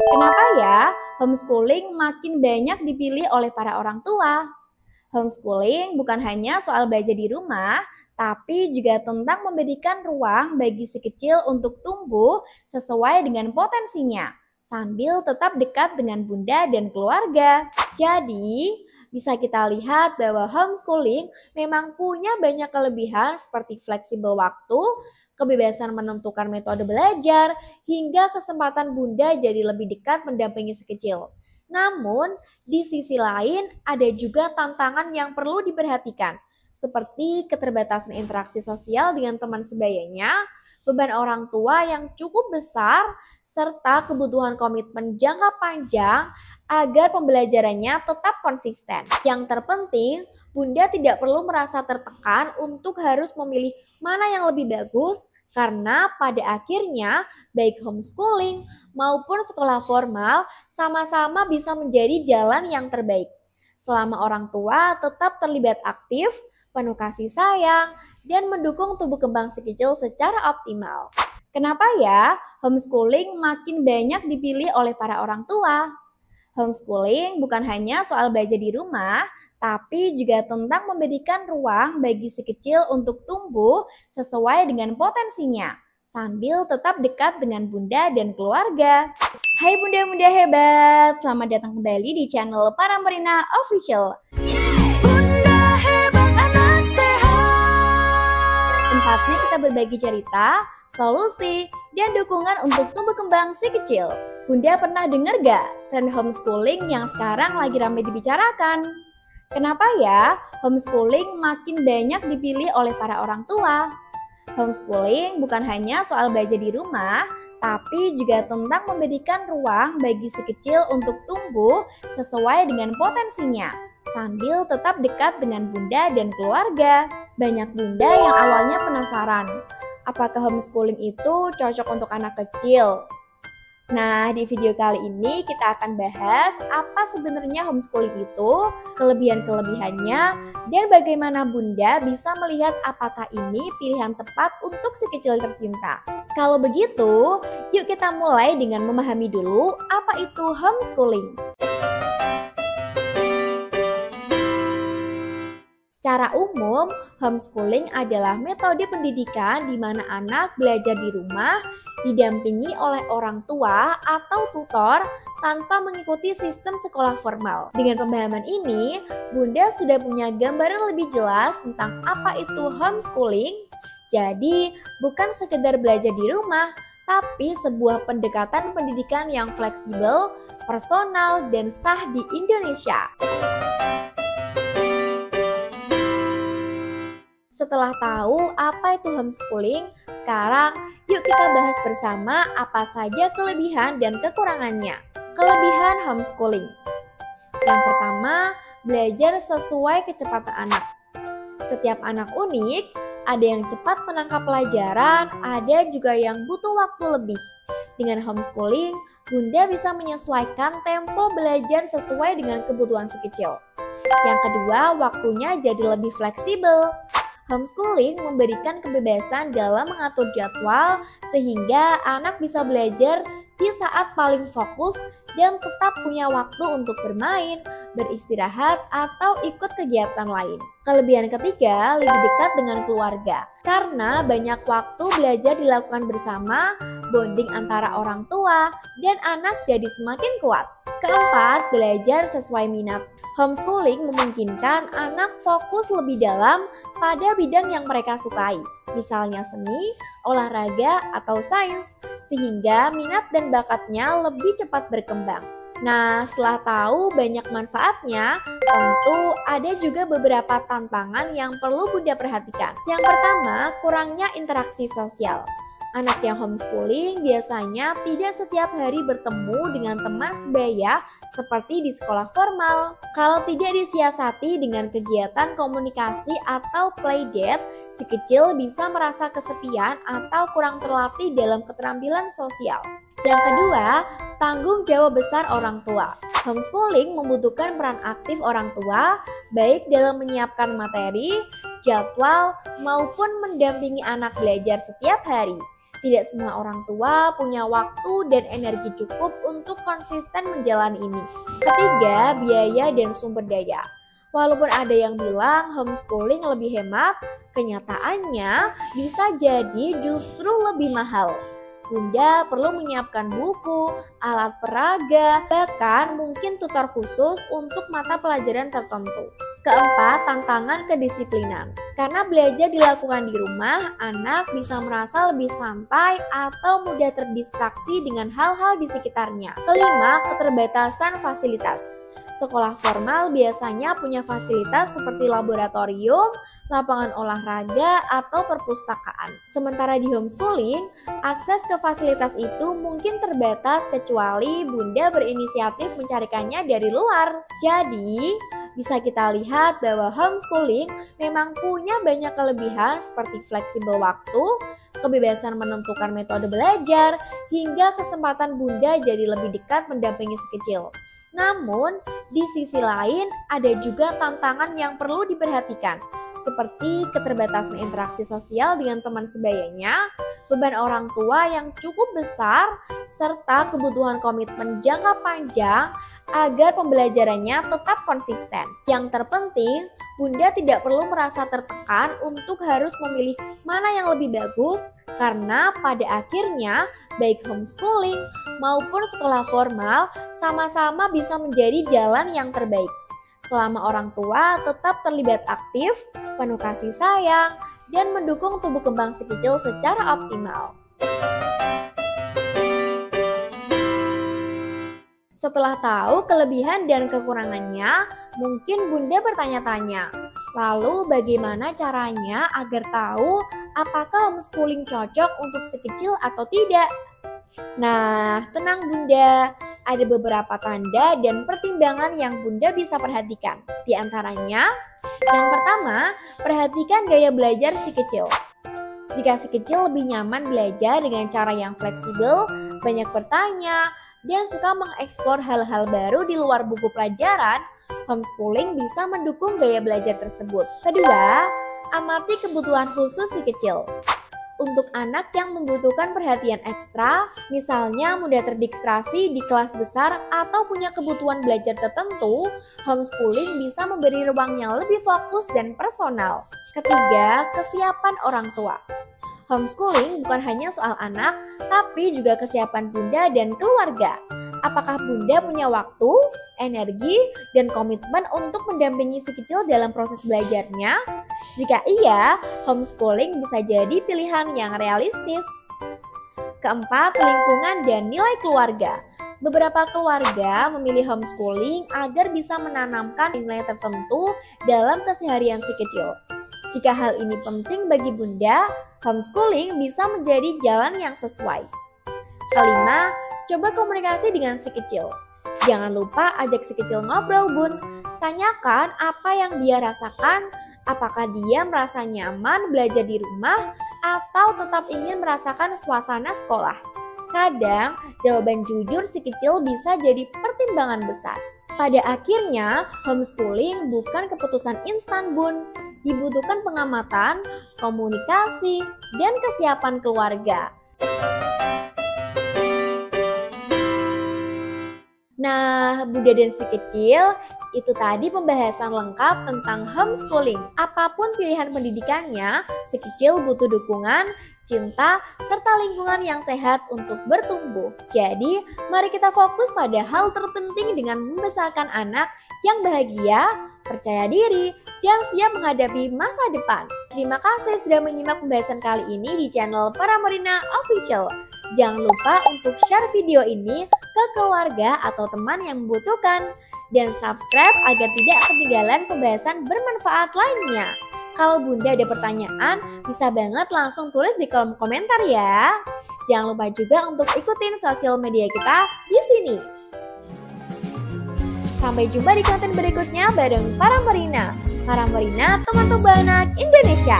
Kenapa ya homeschooling makin banyak dipilih oleh para orang tua? Homeschooling bukan hanya soal belajar di rumah, tapi juga tentang memberikan ruang bagi si kecil untuk tumbuh sesuai dengan potensinya, sambil tetap dekat dengan bunda dan keluarga. Jadi, bisa kita lihat bahwa homeschooling memang punya banyak kelebihan seperti fleksibel waktu, kebebasan menentukan metode belajar, hingga kesempatan bunda jadi lebih dekat mendampingi si kecil. Namun, di sisi lain ada juga tantangan yang perlu diperhatikan, seperti keterbatasan interaksi sosial dengan teman sebayanya, beban orang tua yang cukup besar, serta kebutuhan komitmen jangka panjang agar pembelajarannya tetap konsisten. Yang terpenting, bunda tidak perlu merasa tertekan untuk harus memilih mana yang lebih bagus, karena pada akhirnya baik homeschooling maupun sekolah formal sama-sama bisa menjadi jalan yang terbaik. Selama orang tua tetap terlibat aktif, penuh kasih sayang, dan mendukung tumbuh kembang si kecil secara optimal. Kenapa ya homeschooling makin banyak dipilih oleh para orang tua? Homeschooling bukan hanya soal belajar di rumah, tapi juga tentang memberikan ruang bagi si kecil untuk tumbuh sesuai dengan potensinya, sambil tetap dekat dengan bunda dan keluarga. Hai bunda-bunda hebat, selamat datang kembali di channel Para Merina Official. Bunda hebat anak sehat. Tempatnya kita berbagi cerita, solusi, dan dukungan untuk tumbuh kembang si kecil. Bunda pernah dengar gak tren homeschooling yang sekarang lagi ramai dibicarakan? Kenapa ya homeschooling makin banyak dipilih oleh para orang tua? Homeschooling bukan hanya soal belajar di rumah, tapi juga tentang memberikan ruang bagi si kecil untuk tumbuh sesuai dengan potensinya, sambil tetap dekat dengan bunda dan keluarga. Banyak bunda yang awalnya penasaran, apakah homeschooling itu cocok untuk anak kecil? Nah, di video kali ini kita akan bahas apa sebenarnya homeschooling itu, kelebihan-kelebihannya, dan bagaimana bunda bisa melihat apakah ini pilihan tepat untuk si kecil tercinta. Kalau begitu, yuk kita mulai dengan memahami dulu apa itu homeschooling. Secara umum, homeschooling adalah metode pendidikan di mana anak belajar di rumah, didampingi oleh orang tua atau tutor tanpa mengikuti sistem sekolah formal. Dengan pemahaman ini, bunda sudah punya gambaran lebih jelas tentang apa itu homeschooling. Jadi, bukan sekedar belajar di rumah, tapi sebuah pendekatan pendidikan yang fleksibel, personal, dan sah di Indonesia. Setelah tahu apa itu homeschooling, sekarang yuk kita bahas bersama apa saja kelebihan dan kekurangannya. Kelebihan homeschooling. Yang pertama, belajar sesuai kecepatan anak. Setiap anak unik, ada yang cepat menangkap pelajaran, ada juga yang butuh waktu lebih. Dengan homeschooling, bunda bisa menyesuaikan tempo belajar sesuai dengan kebutuhan si kecil. Yang kedua, waktunya jadi lebih fleksibel. Homeschooling memberikan kebebasan dalam mengatur jadwal sehingga anak bisa belajar di saat paling fokus dan tetap punya waktu untuk bermain, beristirahat, atau ikut kegiatan lain. Kelebihan ketiga, lebih dekat dengan keluarga. Karena banyak waktu belajar dilakukan bersama, bonding antara orang tua dan anak jadi semakin kuat. Keempat, belajar sesuai minat. Homeschooling memungkinkan anak fokus lebih dalam pada bidang yang mereka sukai, misalnya seni, olahraga, atau sains, sehingga minat dan bakatnya lebih cepat berkembang. Nah, setelah tahu banyak manfaatnya, tentu ada juga beberapa tantangan yang perlu bunda perhatikan. Yang pertama, kurangnya interaksi sosial. Anak yang homeschooling biasanya tidak setiap hari bertemu dengan teman sebaya seperti di sekolah formal. Kalau tidak disiasati dengan kegiatan komunikasi atau playdate, si kecil bisa merasa kesepian atau kurang terlatih dalam keterampilan sosial. Yang kedua, tanggung jawab besar orang tua. Homeschooling membutuhkan peran aktif orang tua, baik dalam menyiapkan materi, jadwal, maupun mendampingi anak belajar setiap hari. Tidak semua orang tua punya waktu dan energi cukup untuk konsisten menjalani ini. Ketiga, biaya dan sumber daya. Walaupun ada yang bilang homeschooling lebih hemat, kenyataannya bisa jadi justru lebih mahal. Bunda perlu menyiapkan buku, alat peraga, bahkan mungkin tutor khusus untuk mata pelajaran tertentu. Keempat, tantangan kedisiplinan. Karena belajar dilakukan di rumah, anak bisa merasa lebih santai atau mudah terdistraksi dengan hal-hal di sekitarnya. Kelima, keterbatasan fasilitas. Sekolah formal biasanya punya fasilitas seperti laboratorium, lapangan olahraga, atau perpustakaan. Sementara di homeschooling, akses ke fasilitas itu mungkin terbatas kecuali Bunda berinisiatif mencarikannya dari luar. Jadi, bisa kita lihat bahwa homeschooling memang punya banyak kelebihan seperti fleksibel waktu, kebebasan menentukan metode belajar, hingga kesempatan Bunda jadi lebih dekat mendampingi si kecil. Namun, di sisi lain ada juga tantangan yang perlu diperhatikan, seperti keterbatasan interaksi sosial dengan teman sebayanya, beban orang tua yang cukup besar, serta kebutuhan komitmen jangka panjang agar pembelajarannya tetap konsisten. Yang terpenting, Bunda tidak perlu merasa tertekan untuk harus memilih mana yang lebih bagus, karena pada akhirnya baik homeschooling maupun sekolah formal sama-sama bisa menjadi jalan yang terbaik. Selama orang tua tetap terlibat aktif, penuh kasih sayang, dan mendukung tumbuh kembang si kecil secara optimal. Setelah tahu kelebihan dan kekurangannya, mungkin Bunda bertanya-tanya, lalu bagaimana caranya agar tahu apakah homeschooling cocok untuk si kecil atau tidak? Nah, tenang Bunda, ada beberapa tanda dan pertimbangan yang Bunda bisa perhatikan. Di antaranya, yang pertama, perhatikan gaya belajar si kecil. Jika si kecil lebih nyaman belajar dengan cara yang fleksibel, banyak bertanya, dan suka mengeksplor hal-hal baru di luar buku pelajaran, homeschooling bisa mendukung gaya belajar tersebut. Kedua, amati kebutuhan khusus si kecil. Untuk anak yang membutuhkan perhatian ekstra, misalnya mudah terdistraksi di kelas besar atau punya kebutuhan belajar tertentu, homeschooling bisa memberi ruang yang lebih fokus dan personal. Ketiga, kesiapan orang tua. Homeschooling bukan hanya soal anak, tapi juga kesiapan Bunda dan keluarga. Apakah Bunda punya waktu, energi, dan komitmen untuk mendampingi si kecil dalam proses belajarnya? Jika iya, homeschooling bisa jadi pilihan yang realistis. Keempat, lingkungan dan nilai keluarga. Beberapa keluarga memilih homeschooling agar bisa menanamkan nilai tertentu dalam keseharian si kecil. Jika hal ini penting bagi Bunda, homeschooling bisa menjadi jalan yang sesuai. Kelima, coba komunikasi dengan si kecil. Jangan lupa ajak si kecil ngobrol, Bun. Tanyakan apa yang dia rasakan, apakah dia merasa nyaman belajar di rumah atau tetap ingin merasakan suasana sekolah. Kadang, jawaban jujur si kecil bisa jadi pertimbangan besar. Pada akhirnya, homeschooling bukan keputusan instan, Bun. Dibutuhkan pengamatan, komunikasi, dan kesiapan keluarga. Nah, Bunda dan si kecil, itu tadi pembahasan lengkap tentang homeschooling. Apapun pilihan pendidikannya, si kecil butuh dukungan, cinta, serta lingkungan yang sehat untuk bertumbuh. Jadi, mari kita fokus pada hal terpenting dengan membesarkan anak yang bahagia, percaya diri, dan siap menghadapi masa depan. Terima kasih sudah menyimak pembahasan kali ini di channel Paramorina Official. Jangan lupa untuk share video ini ke keluarga atau teman yang membutuhkan. Dan subscribe agar tidak ketinggalan pembahasan bermanfaat lainnya. Kalau Bunda ada pertanyaan, bisa banget langsung tulis di kolom komentar ya. Jangan lupa juga untuk ikutin sosial media kita di sini. Sampai jumpa di konten berikutnya bareng Paramorina. Paramorina, teman tumbuh anak Indonesia.